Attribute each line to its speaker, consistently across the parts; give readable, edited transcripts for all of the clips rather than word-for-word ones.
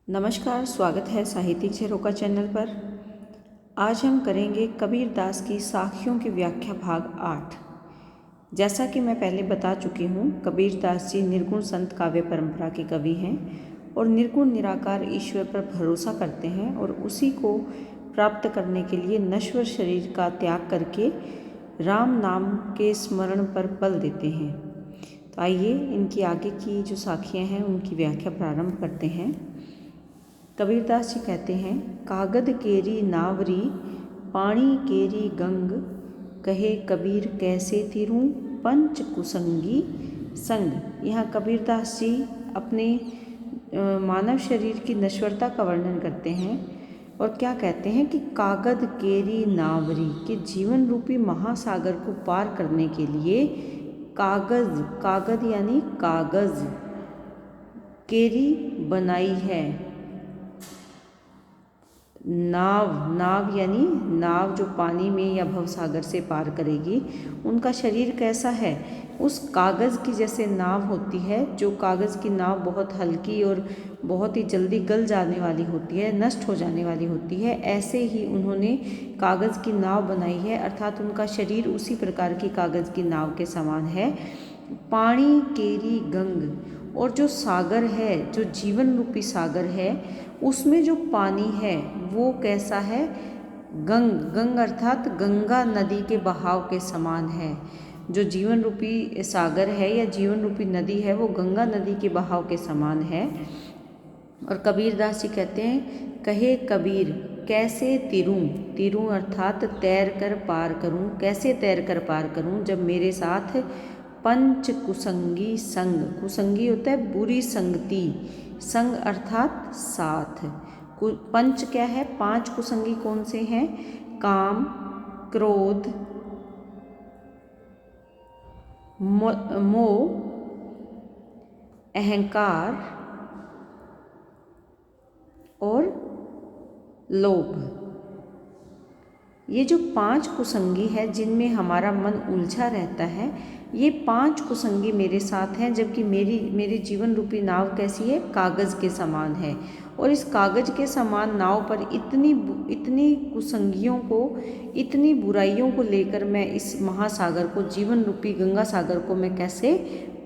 Speaker 1: नमस्कार, स्वागत है साहित्यिक झरोखा चैनल पर। आज हम करेंगे कबीरदास की साखियों की व्याख्या भाग 8। जैसा कि मैं पहले बता चुकी हूँ, कबीरदास जी निर्गुण संत काव्य परंपरा के कवि हैं और निर्गुण निराकार ईश्वर पर भरोसा करते हैं और उसी को प्राप्त करने के लिए नश्वर शरीर का त्याग करके राम नाम के स्मरण पर बल देते हैं। तो आइए इनकी आगे की जो साखियाँ हैं उनकी व्याख्या प्रारंभ करते हैं। कबीरदास जी कहते हैं, कागद केरी नावरी पानी केरी गंग, कहे कबीर कैसे तिरूं पंच कुसंगी संग। यहाँ कबीरदास जी अपने मानव शरीर की नश्वरता का वर्णन करते हैं और क्या कहते हैं कि कागद केरी नावरी के जीवन रूपी महासागर को पार करने के लिए कागद यानी कागज केरी बनाई है। नाव यानी नाव जो पानी में या भवसागर से पार करेगी, उनका शरीर कैसा है? उस कागज़ की जैसे नाव होती है, जो कागज़ की नाव बहुत हल्की और बहुत ही जल्दी गल जाने वाली होती है, नष्ट हो जाने वाली होती है, ऐसे ही उन्होंने कागज़ की नाव बनाई है। अर्थात उनका शरीर उसी प्रकार की कागज़ की नाव के समान है। पानी केरी गंग, और जो सागर है, जो जीवन रूपी सागर है, उसमें जो पानी है वो कैसा है? गंग अर्थात गंगा नदी के बहाव के समान है। जो जीवन रूपी सागर है या जीवन रूपी नदी है वो गंगा नदी के बहाव के समान है। और कबीरदास जी कहते हैं, कहे कबीर कैसे तिरूं अर्थात तैर कर पार करूं। कैसे तैर कर पार करूं? जब मेरे साथ पंच कुसंगी संग, कुसंगी होता है बुरी संगति, संग अर्थात साथ। पंच क्या है? 5 कुसंगी कौन से हैं? काम, क्रोध, मोह, अहंकार और लोभ। ये जो 5 कुसंगी है जिनमें हमारा मन उलझा रहता है, ये 5 कुसंगी मेरे साथ हैं, जबकि मेरी जीवन रूपी नाव कैसी है? कागज़ के समान है। और इस कागज़ के समान नाव पर इतनी कुसंगियों को, इतनी बुराइयों को लेकर मैं इस महासागर को, जीवन रूपी गंगा सागर को मैं कैसे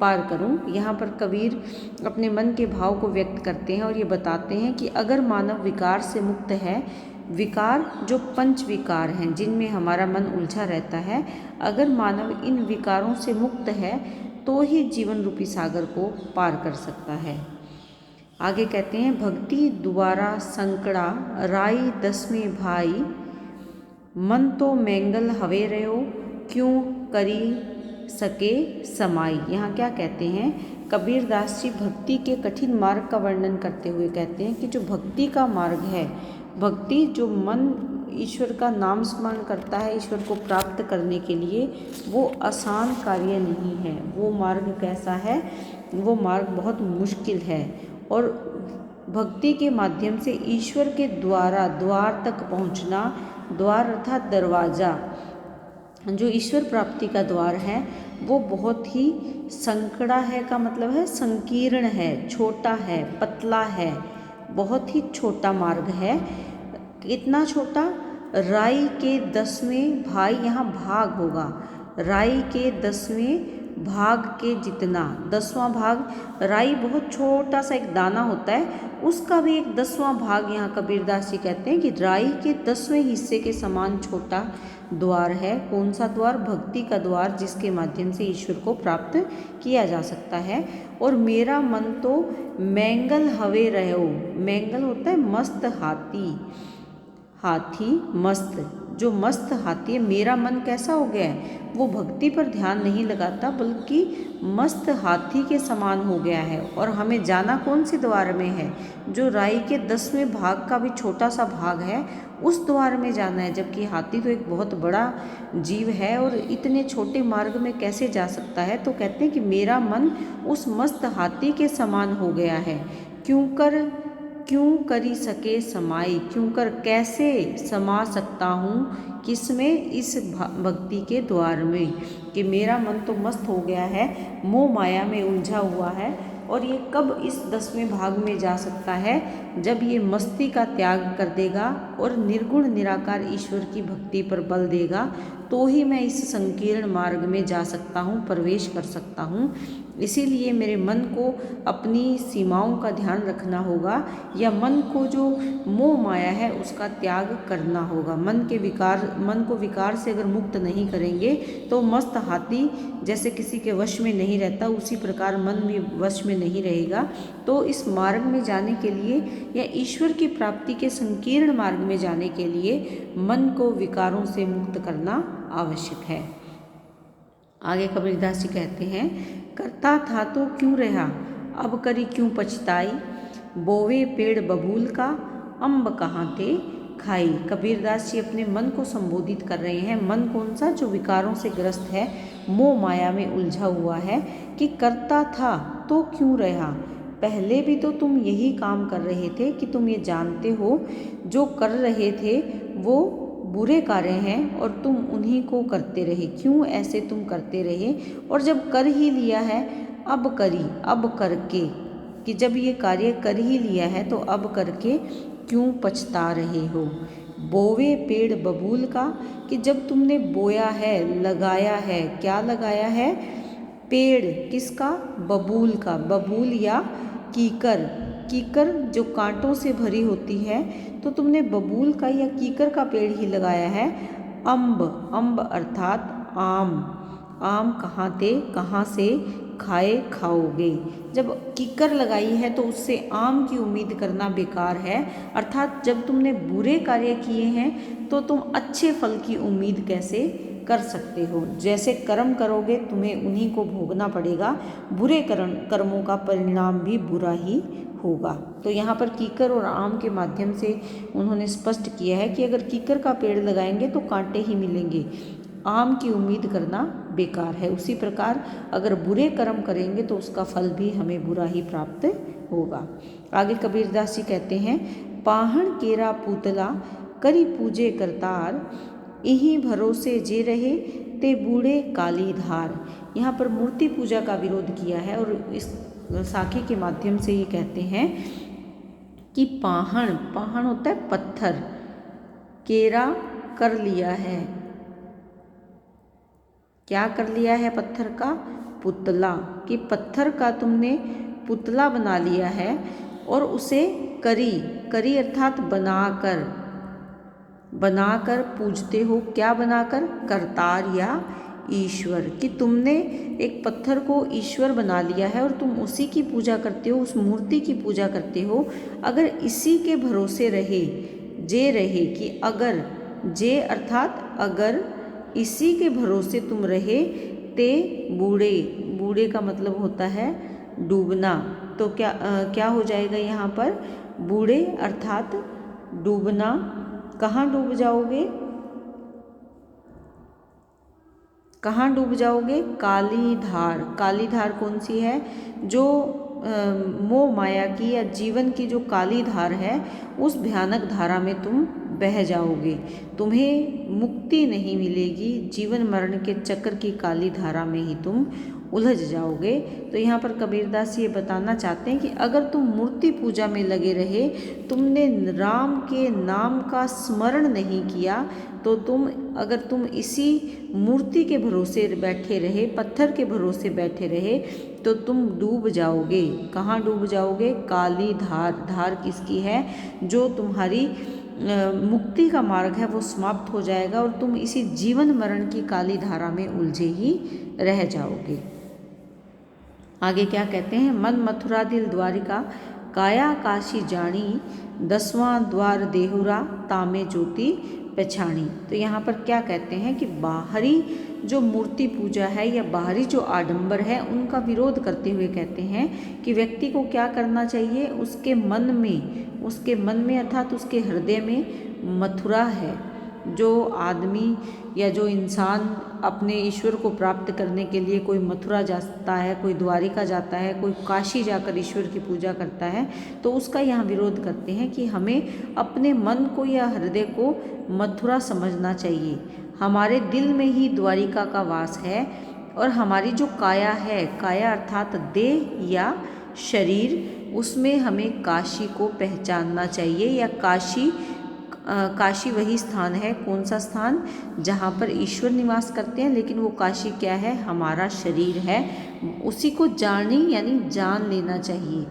Speaker 1: पार करूं? यहाँ पर कबीर अपने मन के भाव को व्यक्त करते हैं और ये बताते हैं कि अगर मानव विकार से मुक्त है, विकार जो पंच विकार हैं जिनमें हमारा मन उलझा रहता है, अगर मानव इन विकारों से मुक्त है तो ही जीवन रूपी सागर को पार कर सकता है। आगे कहते हैं, भक्ति द्वारा संकड़ा राई 10वें भाई, मन तो मैंगल हवे रहो क्यों करी सके समाई। यहाँ क्या कहते हैं? कबीरदास जी भक्ति के कठिन मार्ग का वर्णन करते हुए कहते हैं कि जो भक्ति का मार्ग है, भक्ति जो मन ईश्वर का नाम स्मरण करता है ईश्वर को प्राप्त करने के लिए, वो आसान कार्य नहीं है। वो मार्ग कैसा है? वो मार्ग बहुत मुश्किल है और भक्ति के माध्यम से ईश्वर के द्वार तक पहुंचना, द्वार अर्थात दरवाज़ा, जो ईश्वर प्राप्ति का द्वार है वो बहुत ही संकड़ा है का मतलब है संकीर्ण है, छोटा है, पतला है, बहुत ही छोटा मार्ग है। कितना छोटा? राई के 10वें भाई, यहाँ भाग होगा, राई के 10वें भाग के जितना, 10वां भाग। राई बहुत छोटा सा एक दाना होता है, उसका भी एक 10वां भाग यहाँ कबीरदास जी कहते हैं कि राई के 10वें हिस्से के समान छोटा द्वार है। कौन सा द्वार? भक्ति का द्वार, जिसके माध्यम से ईश्वर को प्राप्त किया जा सकता है। और मेरा मन तो मैंगल हवे रहो, मैंगल होता है मस्त हाथी मस्त, जो मस्त हाथी है, मेरा मन कैसा हो गया है? वो भक्ति पर ध्यान नहीं लगाता बल्कि मस्त हाथी के समान हो गया है। और हमें जाना कौन से द्वार में है? जो राई के 10वें भाग का भी छोटा सा भाग है, उस द्वार में जाना है। जबकि हाथी तो एक बहुत बड़ा जीव है और इतने छोटे मार्ग में कैसे जा सकता है? तो कहते हैं कि मेरा मन उस मस्त हाथी के समान हो गया है। क्यों करी सके समाई, क्यों कर कैसे समा सकता हूँ किसमें? इस भक्ति के द्वार में, कि मेरा मन तो मस्त हो गया है, मोह माया में उलझा हुआ है, और ये कब इस 10वें भाग में जा सकता है, जब ये मस्ती का त्याग कर देगा और निर्गुण निराकार ईश्वर की भक्ति पर बल देगा, तो ही मैं इस संकीर्ण मार्ग में जा सकता हूँ, प्रवेश कर सकता हूँ। इसीलिए मेरे मन को अपनी सीमाओं का ध्यान रखना होगा, या मन को जो मोह माया है उसका त्याग करना होगा। मन को विकार से अगर मुक्त नहीं करेंगे तो मस्त हाथी जैसे किसी के वश में नहीं रहता, उसी प्रकार मन भी वश में नहीं रहेगा। तो इस मार्ग में जाने के लिए या ईश्वर की प्राप्ति के संकीर्ण मार्ग में जाने के लिए मन को विकारों से मुक्त करना आवश्यक है। आगे कबीरदास जी कहते हैं, करता था तो क्यों रहा, अब करी क्यों पछताई, बोवे पेड़ बबूल का, अम्ब कहाँ थे खाई। कबीरदास जी अपने मन को संबोधित कर रहे हैं। मन कौन सा, जो विकारों से ग्रस्त है, मोह माया में उलझा हुआ है, कि करता था तो क्यों रहा। पहले भी तो तुम यही काम कर रहे थे कि तुम ये जानते हो जो कर रहे थे वो बुरे कार्य हैं और तुम उन्हीं को करते रहे। क्यों ऐसे तुम करते रहे, और जब कर ही लिया है अब करके, कि जब ये कार्य कर ही लिया है तो अब करके क्यों पछता रहे हो। बोवे पेड़ बबूल का, कि जब तुमने बोया है, लगाया है, क्या लगाया है, पेड़ किसका, बबूल का। बबूल या कीकर जो कांटों से भरी होती है, तो तुमने बबूल का या कीकर का पेड़ ही लगाया है। अम्ब अर्थात आम कहाँ थे, कहाँ से खाओगे। जब कीकर लगाई है तो उससे आम की उम्मीद करना बेकार है। अर्थात जब तुमने बुरे कार्य किए हैं तो तुम अच्छे फल की उम्मीद कैसे कर सकते हो। जैसे कर्म करोगे तुम्हें उन्हीं को भोगना पड़ेगा, बुरे कर्मों का परिणाम भी बुरा ही होगा। तो यहाँ पर कीकर और आम के माध्यम से उन्होंने स्पष्ट किया है कि अगर कीकर का पेड़ लगाएंगे तो कांटे ही मिलेंगे, आम की उम्मीद करना बेकार है। उसी प्रकार अगर बुरे कर्म करेंगे तो उसका फल भी हमें बुरा ही प्राप्त होगा। आगे कबीरदास जी कहते हैं, पाहण केरा पूतला करी पूजे करतार, यही भरोसे जे रहे ते बूढ़े काली धार। यहाँ पर मूर्ति पूजा का विरोध किया है और इस साखी के माध्यम से ये कहते हैं कि पाहण होता है पत्थर, केरा कर लिया है, क्या कर लिया है पत्थर का, पुतला, कि पत्थर का तुमने पुतला बना लिया है और उसे करी अर्थात बनाकर पूजते हो। क्या बनाकर, करतार या ईश्वर, कि तुमने एक पत्थर को ईश्वर बना लिया है और तुम उसी की पूजा करते हो, उस मूर्ति की पूजा करते हो। अगर इसी के भरोसे रहे, कि अगर, जे अर्थात अगर इसी के भरोसे तुम रहे, ते बूढ़े का मतलब होता है डूबना। तो क्या हो जाएगा यहाँ पर, बूढ़े अर्थात डूबना। कहाँ डूब जाओगे, काली धार कौन सी है, जो मोह माया की या जीवन की जो काली धार है, उस भयानक धारा में तुम बह जाओगे, तुम्हें मुक्ति नहीं मिलेगी। जीवन मरण के चक्र की काली धारा में ही तुम उलझ जाओगे। तो यहाँ पर कबीरदास ये बताना चाहते हैं कि अगर तुम मूर्ति पूजा में लगे रहे, तुमने राम के नाम का स्मरण नहीं किया, तो अगर तुम इसी मूर्ति के भरोसे बैठे रहे, पत्थर के भरोसे बैठे रहे, तो तुम डूब जाओगे। कहाँ डूब जाओगे, काली धार किसकी है, जो तुम्हारी मुक्ति का मार्ग है वो समाप्त हो जाएगा और तुम इसी जीवन मरण की काली धारा में उलझे ही रह जाओगे। आगे क्या कहते हैं, मन मथुरा दिल द्वारिका, काया काशी जानी, 10वां द्वार देहुरा, तामे ज्योति पहचानी। तो यहाँ पर क्या कहते हैं कि बाहरी जो मूर्ति पूजा है या बाहरी जो आडंबर है, उनका विरोध करते हुए कहते हैं कि व्यक्ति को क्या करना चाहिए, उसके मन में अर्थात उसके हृदय में मथुरा है। जो आदमी या जो इंसान अपने ईश्वर को प्राप्त करने के लिए कोई मथुरा जाता है, कोई द्वारिका जाता है, कोई काशी जाकर ईश्वर की पूजा करता है, तो उसका यहाँ विरोध करते हैं कि हमें अपने मन को या हृदय को मथुरा समझना चाहिए। हमारे दिल में ही द्वारिका का वास है और हमारी जो काया है, काया अर्थात देह या शरीर, उसमें हमें काशी को पहचानना चाहिए। या काशी वही स्थान है, कौन सा स्थान, जहाँ पर ईश्वर निवास करते हैं, लेकिन वो काशी क्या है, हमारा शरीर है। उसी को जाननी यानी जान लेना चाहिए।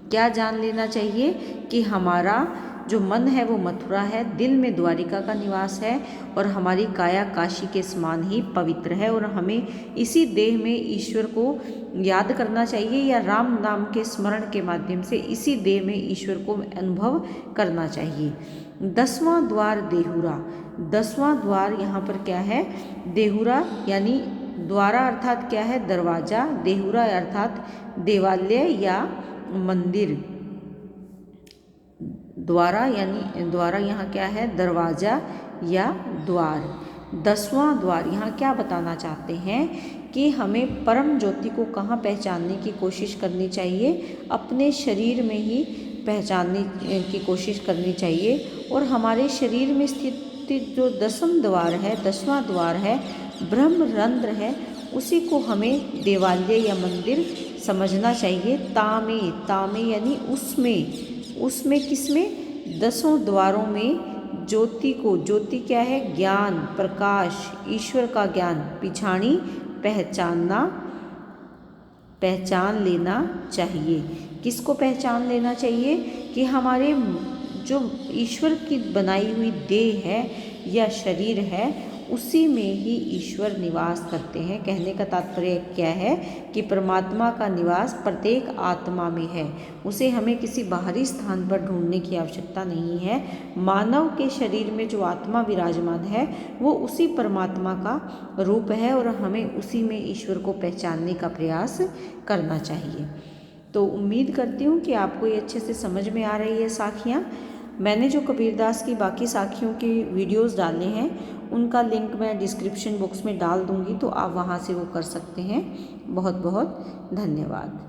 Speaker 1: क्या जान लेना चाहिए कि हमारा जो मन है वो मथुरा है, दिल में द्वारिका का निवास है और हमारी काया काशी के समान ही पवित्र है। और हमें इसी देह में ईश्वर को याद करना चाहिए या राम नाम के स्मरण के माध्यम से इसी देह में ईश्वर को अनुभव करना चाहिए। 10वां द्वार देहुरा। 10वां द्वार यहाँ पर क्या है, देहुरा यानी द्वारा अर्थात क्या है, दरवाजा। देहुरा अर्थात देवालय या मंदिर। द्वारा यानी द्वारा यहाँ क्या है, दरवाजा या द्वार। 10वां द्वार यहाँ क्या बताना चाहते हैं कि हमें परम ज्योति को कहाँ पहचानने की कोशिश करनी चाहिए, अपने शरीर में ही पहचानने की कोशिश करनी चाहिए। और हमारे शरीर में स्थित जो 10वां द्वार है, 10वां द्वार है, ब्रह्म रंध्र है, उसी को हमें देवालय या मंदिर समझना चाहिए। तामे यानी उसमें किसमें, 10 द्वारों में ज्योति को, ज्योति क्या है, ज्ञान, प्रकाश, ईश्वर का ज्ञान पिछाड़ी पहचान लेना चाहिए। किसको पहचान लेना चाहिए कि हमारे जो ईश्वर की बनाई हुई देह है या शरीर है, उसी में ही ईश्वर निवास करते हैं। कहने का तात्पर्य क्या है कि परमात्मा का निवास प्रत्येक आत्मा में है, उसे हमें किसी बाहरी स्थान पर ढूंढने की आवश्यकता नहीं है। मानव के शरीर में जो आत्मा विराजमान है वो उसी परमात्मा का रूप है और हमें उसी में ईश्वर को पहचानने का प्रयास करना चाहिए। तो उम्मीद करती हूँ कि आपको ये अच्छे से समझ में आ रही है साखियाँ। मैंने जो कबीरदास की बाकी साखियों की वीडियोस डाले हैं उनका लिंक मैं डिस्क्रिप्शन बॉक्स में डाल दूँगी, तो आप वहाँ से वो कर सकते हैं। बहुत बहुत धन्यवाद।